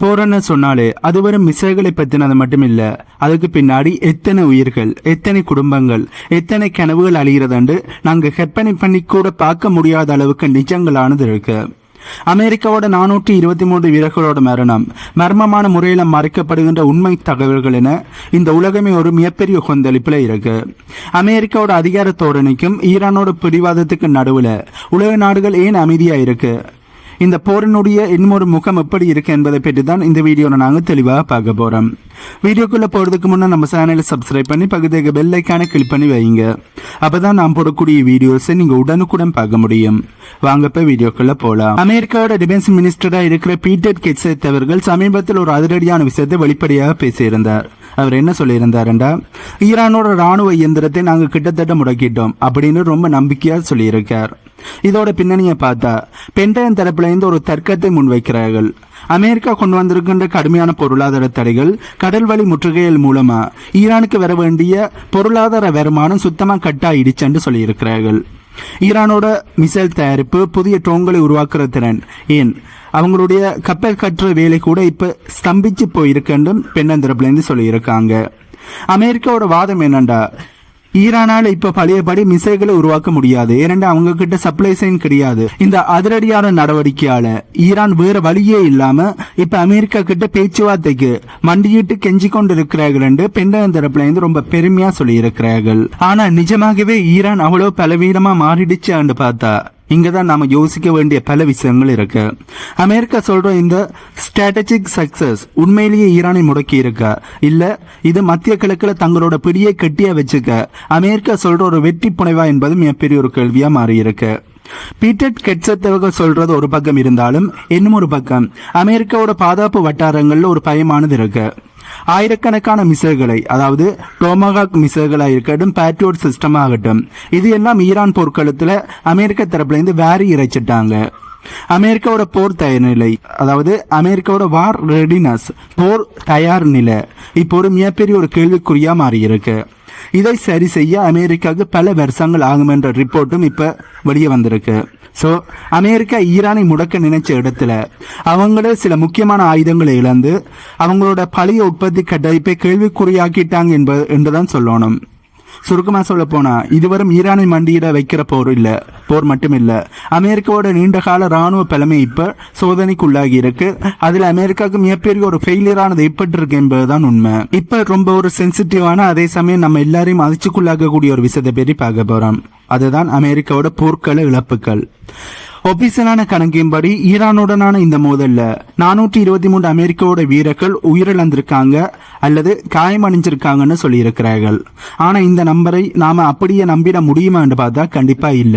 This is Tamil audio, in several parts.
போறன்னு சொன்னாலே அது வெறும் மிசைல்களை பத்தினது மட்டுமில்ல, அதுக்கு பின்னாடி எத்தனை உயிர்கள், எத்தனை குடும்பங்கள், எத்தனை கனவுகள் அழிகிறதுண்டு நாங்க கற்பனை பண்ணி கூட பார்க்க முடியாத அளவுக்கு நிஜங்களானது இருக்கு. அமெரிக்காவோட 423 வீரர்களோட மரணம், மர்மமான முறையில மறைக்கப்படுகின்ற உண்மை தகவல்கள் என இந்த உலகமே ஒரு மிகப்பெரிய கொந்தளிப்புல இருக்கு. அமெரிக்காவோட அதிகார தோரணைக்கும் ஈரானோட பிடிவாதத்துக்கு நடுவுல உலக நாடுகள் ஏன் அமைதியா இருக்கு, இந்த போரினுடைய இன்னொரு முகம் எப்படி இருக்கு என்பதை பற்றி தான் இந்த வீடியோவில் நாங்கள் தெளிவாக பார்க்க போகிறோம். வீடியோக்குள்ளே போகிறதுக்கு முன்னே நம்ம சேனலை சப்ஸ்கிரைப் பண்ணி பக்கத்துக்கு பெல் ஐக்கானை கிளிக் பண்ணி வைங்க. அப்போ தான் நான் போடக்கூடிய வீடியோஸை நீங்கள் உடனுக்குடன் பார்க்க முடியும். வாங்க இப்போ வீடியோக்குள்ளே போகலாம். அமெரிக்காவோட டிஃபென்ஸ் மினிஸ்டராக இருக்கிற பீட்டர் கெட்செட் அவர்கள் சமீபத்தில் ஒரு அதிரடியான விஷயத்தை வெளிப்படையாக பேசியிருந்தார். அவர் என்ன சொல்லியிருந்தாருண்டா, ஈரானோட ராணுவ இயந்திரத்தை நாங்கள் கிட்டத்தட்ட முடக்கிட்டோம் அப்படின்னு ரொம்ப நம்பிக்கையாக சொல்லியிருக்கார். இதோட பின்னணியை பார்த்தா பென்டகன் தரப்புல இருந்து ஒரு தர்க்கத்தை முன்வைக்கிறார்கள். அமெரிக்கா கொண்டு வந்திருக்கின்ற கடுமையான பொருளாதார தடைகள், கடல் வழி முற்றுகைகள் மூலமா ஈரானுக்கு வர வேண்டிய பொருளாதார வருமானம் சுத்தமா கட் ஆயிடுச்சுன்னு சொல்லியிருக்கிறார்கள். ஈரானோட மிசைல் தயாரிப்பு, புதிய ட்ரோன்களை உருவாக்குற திறன், ஏன் அவங்களுடைய கப்பல் கட்டுற வேலை கூட இப்ப ஸ்தம்பிச்சு போயிருக்குன்னு பென்டகன் தரப்புல இருந்து சொல்லியிருக்காங்க. அமெரிக்காவோட வாதம் என்னண்டா, ஈரானால இப்ப பழையபடி மிசைல்களை உருவாக்க முடியாது, ஏனென்றா அவங்க கிட்ட சப்ளை செயின் கிடையாது. இந்த அதிரடியான நடவடிக்கையால ஈரான் வேற வழியே இல்லாம இப்ப அமெரிக்கா கிட்ட பேச்சுவார்த்தைக்கு மண்டியிட்டு கெஞ்சி கொண்டு இருக்கிறார்கள் என்று பென்டகன் தரப்புல இருந்து ரொம்ப பெருமையா சொல்லி இருக்கிறார்கள். ஆனா நிஜமாகவே ஈரான் அவ்வளவு பலவீனமா மாறிடுச்சு பார்த்தா இங்கதான் நாம யோசிக்க வேண்டிய பல விஷயங்கள் இருக்கு. அமெரிக்கா சொல்ற இந்த ஸ்ட்ராட்டஜிக் சக்சஸ் உண்மையிலேயே ஈரானை முடக்கி இருக்கா, இல்ல இது மத்திய கிழக்குல தங்களோட பிடியை கட்டியா வச்சுக்க அமெரிக்கா சொல்ற ஒரு வெற்றி புனைவா என்பது மிகப்பெரிய ஒரு கேள்வியா மாறி இருக்கு. பீட்டர் கெட்செட் அவர்கள் சொல்றது ஒரு பக்கம் இருந்தாலும் இன்னும் ஒரு பக்கம் அமெரிக்காவோட பாதுகாப்பு வட்டாரங்கள்ல ஒரு பயமானது இருக்கு. ஆயிரக்கணக்கான மிசைல்களை, அதாவது டோமஹாக் மிசைல்களா இருக்கட்டும், பேட்ரியோட் சிஸ்டம் ஆகட்டும், இது எல்லாம் ஈரான் போர்க்களத்துல அமெரிக்க தரப்புல இருந்து வேறி இறைச்சிட்டாங்க. அமெரிக்காவோட போர் தயார் நிலை, அதாவது அமெரிக்காவோட வார் ரெடினஸ், போர் தயார் நிலை இப்போ ஒரு மிகப்பெரிய ஒரு கேள்விக்குறியா மாறி இருக்கு. இதை சரி செய்ய அமெரிக்காவுக்கு பல வருஷங்கள் ஆகும் என்ற ரிப்போர்ட்டும் இப்ப வெளியே வந்திருக்கு. ஸோ அமெரிக்கா ஈரானை முடக்க நினைச்ச இடத்துல அவங்கள சில முக்கியமான ஆயுதங்களை இழந்து அவங்களோட பழைய உற்பத்தி கட்டமைப்பை கேள்விக்குறியாக்கிட்டாங்க என்றுதான் சொல்லணும். சுருக்கமா சொல்ல போனா இதுவரும் ஈரானை மண்டியிட வைக்கிற போர் மட்டும் இல்ல, அமெரிக்காவோட நீண்ட கால ராணுவ பலமை இப்ப சோதனைக்குள்ளாகி இருக்கு. அதுல அமெரிக்காவுக்கு மிகப்பெரிய ஒரு ஃபெயிலியரானது ஏற்பட்டு இருக்கு என்பதுதான் உண்மை. இப்ப ரொம்ப ஒரு சென்சிட்டிவான, அதே சமயம் நம்ம எல்லாரையும் அதிர்ச்சிக்குள்ளாகக்கூடிய ஒரு விஷயத்தை பற்றி பார்க்க போறோம். அதுதான் அமெரிக்காவோட போர்க்கள இழப்புகள். ஒபிஷியலான கணக்கின்படி ஈரானுடனான இந்த மோதல்ல 423 அமெரிக்காவோட வீரர்கள் உயிரிழந்திருக்காங்க அல்லது காயமடைஞ்சிருக்காங்கன்னு சொல்லி இருக்கிறார்கள். ஆனா இந்த நம்பரை நாம அப்படியே நம்பிட முடியுமா என்று பார்த்தா கண்டிப்பா இல்ல.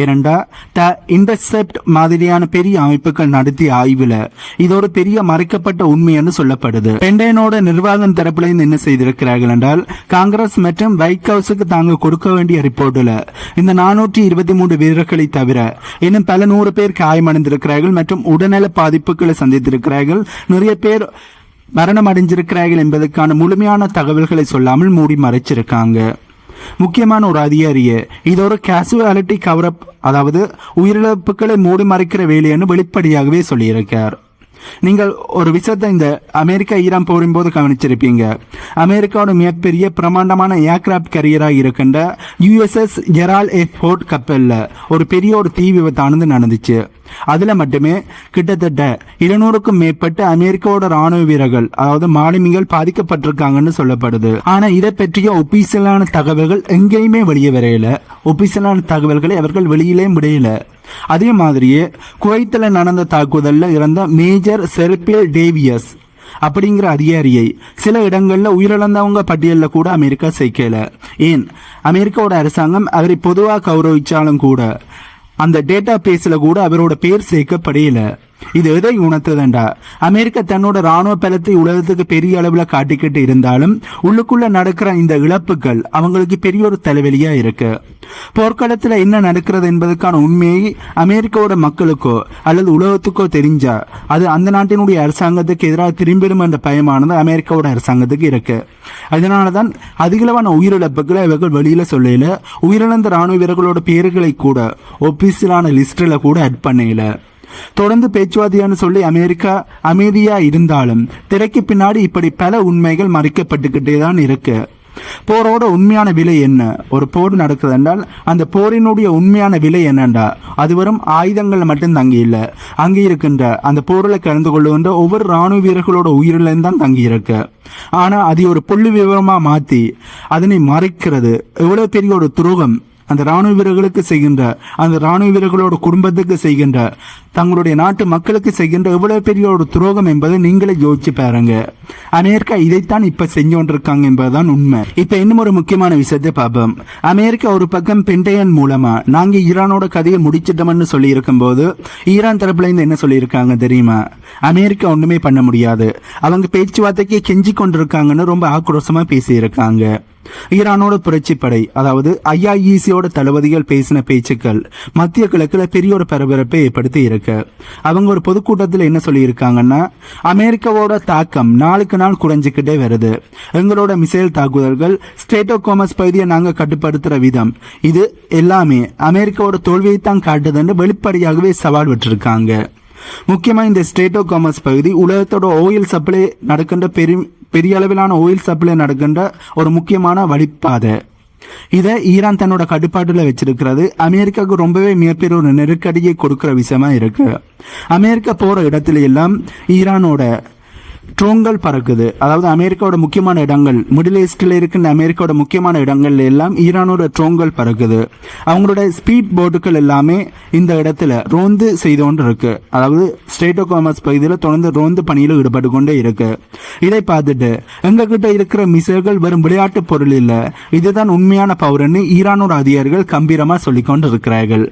ஏனென்றா த இன்டர்செப்ட் மாதிரியான பெரிய அமைப்புகள் நடத்திய ஆய்வுல இது ஒரு பெரிய மறைக்கப்பட்ட உண்மை என்று சொல்லப்படுது. பென்டகனோட நிர்வாகம் தரப்புல என்ன செய்திருக்கிறார்கள் என்றால், காங்கிரஸ் மற்றும் ஒயிட் ஹவுஸுக்கு தாங்க கொடுக்க வேண்டிய ரிப்போர்ட்ல இந்த 423 வீரர்களை தவிர இன்னும் பல 100 பேர் காயமடைந்திருக்கிறார்கள் மற்றும் உடல்நல பாதிப்புகளை சந்தித்திருக்கிறார்கள், நிறைய பேர் மரணம் அடைஞ்சிருக்கிறார்கள் என்பதற்கான முழுமையான தகவல்களை சொல்லாமல் மூடி மறைச்சிருக்காங்க. முக்கியமான ஒரு அதிகாரியை இது ஒரு கேசுவாலிட்டி கவரப், அதாவது உயிரிழப்புகளை மூடி மறைக்கிற வேலைன்னு வெளிப்படையாகவே சொல்லியிருக்கார். நீங்கள் ஒரு விஷயத்தை இந்த அமெரிக்கா ஈரான் போரின் போது கவனிச்சிருப்பீங்க. அமெரிக்காவோட மிகப்பெரிய பிரமாண்டமான ஏர்கிராப்ட் கேரியராக இருக்கின்ற USS ஜெரால்ட் எஃப் ஃபோர்ட் கப்பல்ல ஒரு பெரிய ஒரு தீ விபத்தானது நடந்துச்சு. அதுல மட்டுமே கிட்டத்தட்ட 200க்கும் மேற்பட்ட அமெரிக்காவோட ராணுவ வீரர்கள், அதாவது மாலுமிகள் பாதிக்கப்பட்டிருக்காங்கன்னு சொல்லப்படுது. ஆனா இதை பற்றிய ஒபிஷியலான தகவல்கள் எங்கேயுமே வெளியே வரையல. ஒபிஷியலான தகவல்களை அவர்கள் வெளியிலே விடையில. அதே மாதிரியே குவைத்தில் நடந்த தாக்குதல்ல இறந்த மேஜர் செர்பில் டேவியஸ் அப்படிங்கிற அதிகாரியை சில இடங்கள்ல உயிரிழந்தவங்க பட்டியலில் கூட அமெரிக்கா சேர்க்கல. ஏன், அமெரிக்காவோட அரசாங்கம் அவரை பொதுவாக கௌரவிச்சாலும் கூட அந்த டேட்டா பேஸ்ல கூட அவரோட பேர் சேர்க்கப்படையில. இது எதை உணர்த்துதுண்டா, அமெரிக்கா தன்னோட ராணுவ பலத்தை உலகத்துக்கு பெரிய அளவுல காட்டிக்கிட்டு இருந்தாலும் உள்ளுக்குள்ள நடக்கிற இந்த இழப்புகள் அவங்களுக்கு பெரிய ஒரு தலைவலியா இருக்கு. போர்க்களத்துல என்ன நடக்கிறது என்பதற்கான உண்மையை அமெரிக்காவோட மக்களுக்கோ அல்லது உலகத்துக்கோ தெரிஞ்சா அது அந்த நாட்டினுடைய அரசாங்கத்துக்கு எதிராக திரும்பிடும் என்ற பயமானது அமெரிக்காவோட அரசாங்கத்துக்கு இருக்கு. அதனாலதான் அதிகளவான உயிரிழப்புகளை இவர்கள் வெளியில சொல்லல. உயிரிழந்த ராணுவ வீரர்களோட பேர்களை கூட ஒபிஷியலான லிஸ்ட்ல கூட ஆட் பண்ணல. தொடர்ந்து பேச்சுவார்த்தைன்னு சொல்லி அமெரிக்கா அமைதியா இருந்தாலும் திரைக்கு பின்னாடி இப்படி பல உண்மைகள் மறைக்கப்பட்டுக்கிட்டே தான் இருக்கு. போரோட உண்மையான விலை என்ன? ஒரு போர் நடக்குது என்றால் அந்த போரினுடைய உண்மையான விலை என்னண்டா அது வெறும் ஆயுதங்கள் மட்டும் தங்கி இல்லை, அங்கே இருக்கின்ற அந்த போரில் கலந்து கொள்ளுகின்ற ஒவ்வொரு இராணுவ வீரர்களோட உயிரிலையும் தான் தங்கி இருக்கு. ஆனா அதை ஒரு புள்ளி விவரமா மாத்தி அதனை மறைக்கிறது எவ்வளவு பெரிய ஒரு துரோகம் அந்த ராணுவ வீரர்களுக்கு செய்கின்ற, அந்த ராணுவ வீரர்களோட குடும்பத்துக்கு செய்கின்ற, தங்களுடைய நாட்டு மக்களுக்கு செய்கின்ற எவ்வளவு பெரிய ஒரு துரோகம் என்பதை நீங்களே யோசிச்சு பாருங்க. அமெரிக்கா இதைத்தான் இப்ப செஞ்சு கொண்டிருக்காங்க என்பதுதான் உண்மை. இப்ப இன்னும் ஒரு முக்கியமான விஷயத்தை பார்ப்போம். அமெரிக்கா ஒரு பக்கம் பென்டகன் மூலமா நாங்க ஈரானோட கதையை முடிச்சிட்டோம்னு சொல்லி இருக்கும் போது ஈரான் தரப்புல இருந்து என்ன சொல்லியிருக்காங்க தெரியுமா? அமெரிக்கா ஒண்ணுமே பண்ண முடியாது, அவங்க பேச்சுவார்த்தைக்கு கெஞ்சி கொண்டிருக்காங்கன்னு ரொம்ப ஆக்ரோஷமா பேசியிருக்காங்க. ஈரானோட புரட்சிப்படை அதாவது IRGCயோட தளபதிகள் பேசின பேச்சுக்கள் மத்திய கிழக்குல பெரிய ஒரு பரபரப்பை ஏற்படுத்தி இருக்கு. அவங்க ஒரு பொதுக்கூட்டத்தில் என்ன சொல்லி இருக்காங்கன்னா, அமெரிக்காவோட தாக்கம் நாளுக்கு நாள் குறைஞ்சிக்கிட்டே வருது, எங்களோட மிசைல் தாக்குதல்கள் ஸ்ட்ரெய்ட் ஆஃப் ஹார்முஸ் பகுதியை நாங்க கட்டுப்படுத்துற விதம் இது எல்லாமே அமெரிக்காவோட தோல்வியை தான் காட்டுதுன்னு வெளிப்படையாகவே சவால் விட்டுருக்காங்க. முக்கியமா இந்த ஸ்ட்ரெய்ட் ஆஃப் ஹார்முஸ் பகுதி உலகத்தோட ஆயில் சப்ளை நடக்கின்ற பெரிய அளவிலான ஆயில் சப்ளை நடக்கின்ற ஒரு முக்கியமான வழிப்பாதை. இதை ஈரான் தன்னோட கட்டுப்பாட்டுல வச்சிருக்கிறது அமெரிக்காவுக்கு ரொம்பவே மிகப்பெரிய ஒரு நெருக்கடியை கொடுக்கிற விஷயமா இருக்கு. அமெரிக்கா போற இடத்துல எல்லாம் ஈரானோட ட்ரோன்கள் பறக்குது. அதாவது அமெரிக்காவோட முக்கியமான இடங்கள், மிடில் ஈஸ்ட்ல இருக்கின்ற அமெரிக்காவோட முக்கியமான இடங்கள்ல எல்லாம் ஈரானோட ட்ரோன்கள் பறக்குது. அவங்களோட ஸ்பீட் போட்டுகள் எல்லாமே இந்த இடத்துல ரோந்து செய்து கொண்டு இருக்கு. அதாவது ஸ்ட்ரெய்ட் ஆஃப் ஹார்முஸ் பகுதியில் தொடர்ந்து ரோந்து பணியில் ஈடுபட்டு கொண்டே இருக்கு. இதை பார்த்துட்டு எங்க கிட்ட இருக்கிற மிசைல்கள் வெறும் விளையாட்டு பொருள் இல்ல, இதுதான் உண்மையான பவர்னு ஈரானோட அதிகாரிகள் கம்பீரமா சொல்லிக் கொண்டு இருக்கிறார்கள்.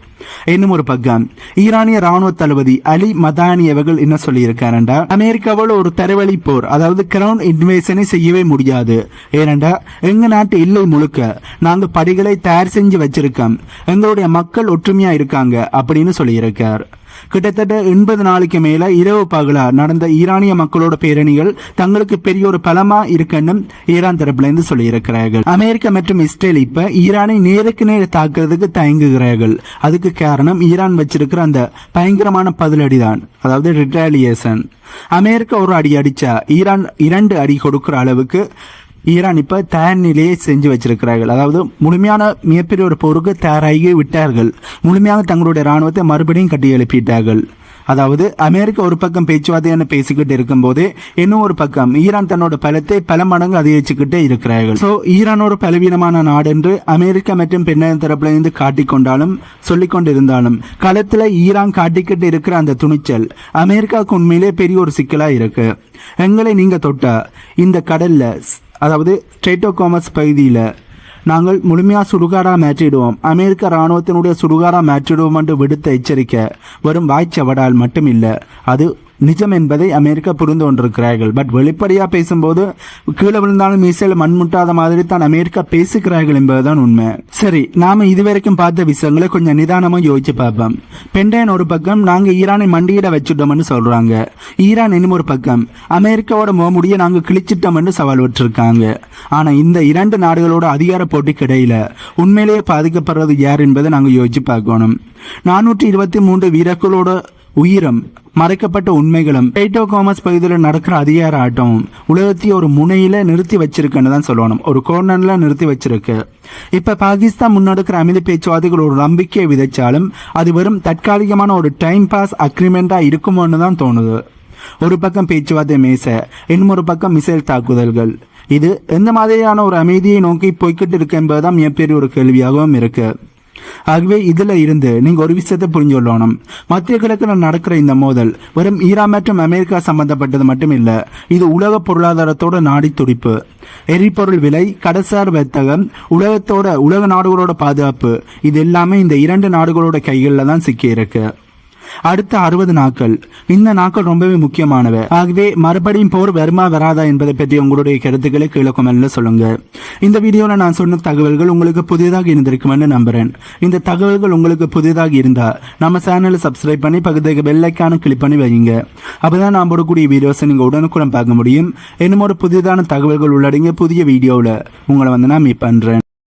இன்னும் ஒரு பக்கம் ஈரானிய ராணுவ தளபதி அலி மதானி அவர்கள் என்ன சொல்லி இருக்காருண்டா, அமெரிக்காவோட ஒரு தரவழி போர் அதாவது கிரவுண்ட் இன்வேஷனை செய்யவே முடியாது, ஏனென்றா எங்க நாட்டு இல்லை முழுக்க நாங்க படைகளை தயார் செஞ்சு வச்சிருக்கோம், எங்களுடைய மக்கள் ஒற்றுமையா இருக்காங்க அப்படின்னு சொல்லியிருக்கார். கிட்டத்தட்ட 80 நாளைக்கு மேல இரவு பகலா நடந்த ஈரானிய மக்களோட பேரணிகள் தங்களுக்கு பெரிய ஒரு பலமா இருக்குன்னு ஈரான் தரப்புல இருந்து சொல்லி இருக்கிறார்கள். அமெரிக்கா மற்றும் இஸ்ரேல் இப்ப ஈரானை நேருக்கு நேர தாக்குறதுக்கு தயங்குகிறார்கள். அதுக்கு காரணம் ஈரான் வச்சிருக்கிற அந்த பயங்கரமான பதிலடிதான், அதாவது ரிட்டாலியேஷன். அமெரிக்கா ஒரு அடி அடிச்சா ஈரான் 2 அடி கொடுக்கிற அளவுக்கு ஈரான் இப்ப தயார் நிலையை செஞ்சு வச்சிருக்கிறார்கள். அதாவது முழுமையான மிகப்பெரிய ஒரு போருக்கு தயாராகி விட்டார்கள். முழுமையாக தங்களுடைய ராணுவத்தை மறுபடியும் கட்டி எழுப்பிட்டார்கள். அதாவது அமெரிக்கா ஒரு பக்கம் பேச்சுவார்த்தை பேசிக்கிட்டு இருக்கும் போது இன்னும் ஒரு பக்கம் ஈரான் தன்னோட பலத்தை பல மடங்கு அதிகரிச்சுக்கிட்டே இருக்கிறார்கள். சோ ஈரான் ஒரு பலவீனமான நாடு என்று அமெரிக்கா மற்றும் பெண்ணன் தரப்புல இருந்து காட்டிக்கொண்டாலும் சொல்லிக் கொண்டிருந்தாலும் களத்துல ஈரான் காட்டிக்கிட்டு இருக்கிற அந்த துணிச்சல் அமெரிக்காவுக்கு உண்மையிலே பெரிய ஒரு சிக்கலா இருக்கு. எங்களை நீங்க தொட்டா இந்த கடல்ல அதாவது ஸ்ட்ரெய்ட் ஆஃப் ஹார்முஸ் பகுதியில் நாங்கள் முழுமையாக சுடுகாடாக மாற்றிடுவோம், அமெரிக்க இராணுவத்தினுடைய சுடுகாடாக மாற்றிடுவோம் என்று விடுத்த எச்சரிக்கை வெறும் வாய்ச்சவடால் மட்டும் இல்லை, அது நிஜம் என்பதை அமெரிக்கா புரிந்து கொண்டிருக்கிறார்கள். பட் வெளிப்படையா பேசும்போது கீழே விழுந்தாலும் மீசையில் மண்முட்டாத மாதிரி தான் அமெரிக்கா பேசுகிறார்கள் என்பதுதான் உண்மை. சரி, நாம இதுவரைக்கும் பார்த்த விஷயங்களை கொஞ்சம் நிதானமா யோசிச்சு பார்ப்போம். பென்டகன் ஒரு பக்கம் நாங்க ஈரானை மண்டியிட வச்சுட்டோம்னு சொல்றாங்க, ஈரான் இன்னும் ஒரு பக்கம் அமெரிக்காவோட முகமுடிய நாங்க கிழிச்சிட்டோம்னு சவால் விட்டுருக்காங்க. ஆனா இந்த 2 நாடுகளோட அதிகார போட்டிக்கு இடையில உண்மையிலேயே பாதிக்கப்படுறது யார் என்பதை நாங்க யோசிச்சு பார்க்கணும். 423 வீரர்களோட உயிரம் மறைக்கப்பட்ட உண்மைகளும் ஸ்ட்ரெய்ட் ஆஃப் ஹார்முஸ் பகுதியில் நடக்கிற அதிகார ஆட்டமும் உலகத்தையே ஒரு முனையில நிறுத்தி வச்சிருக்குன்னு தான் சொல்லணும், ஒரு கோர்னர்ல நிறுத்தி வச்சிருக்கு. இப்ப பாகிஸ்தான் முன்னெடுக்கிற அமைதி பேச்சுவார்த்தைகள் ஒரு நம்பிக்கையை விதைச்சாலும் அது வெறும் தற்காலிகமான ஒரு டைம் பாஸ் அக்ரிமெண்டா இருக்குமோன்னு தான் தோணுது. ஒரு பக்கம் பேச்சுவார்த்தை மேச, இன்னொரு பக்கம் மிசைல் தாக்குதல்கள். இது எந்த மாதிரியான ஒரு அமைதியை நோக்கி போய்கிட்டு இருக்கு என்பதுதான் மிகப்பெரிய ஒரு கேள்வியாகவும் இருக்கு. ஆகவே இதுல இருந்து நீங்க ஒரு விஷயத்தை புரிஞ்சு கொள்ளணும், மத்திய கிழக்கில் நடக்கிற இந்த மோதல் வெறும் ஈரான் மற்றும் அமெரிக்கா சம்பந்தப்பட்டது மட்டும் இல்ல, இது உலக பொருளாதாரத்தோட நாடி துடிப்பு, எரிபொருள் விலை, கடல்சார் வர்த்தகம், உலக நாடுகளோட பாதுகாப்பு, இது எல்லாமே இந்த 2 நாடுகளோட கைகளில் தான் சிக்கி இருக்கு. அடுத்த 60 நாட்கள், இந்த நாட்கள் ரொம்பவே முக்கியமானவை. ஆகவே மறுபடியும் போர் வருமா வராதா என்பதை பற்றி உங்களுடைய கருத்துக்களை கீழே கமெண்ட்ல சொல்லுங்க. இந்த வீடியோல நான் சொன்ன தகவல்கள் உங்களுக்கு புதிதாக இருந்திருக்குமென்னு நம்புறேன். இந்த தகவல்கள் உங்களுக்கு புதிதாக இருந்தா நம்ம சேனலை சப்ஸ்கிரைப் பண்ணி பக்கத்துக்கு பெல் ஐகானை கிளிக் பண்ணி வைங்க. அப்பதான் நான் போடக்கூடிய வீடியோஸை நீங்க உடனுக்குடன் பார்க்க முடியும். இன்னும் ஒரு புதிதான தகவல்கள் உள்ளடங்கிய புதிய வீடியோவில் உங்களை நான் மீட் பண்றேன்.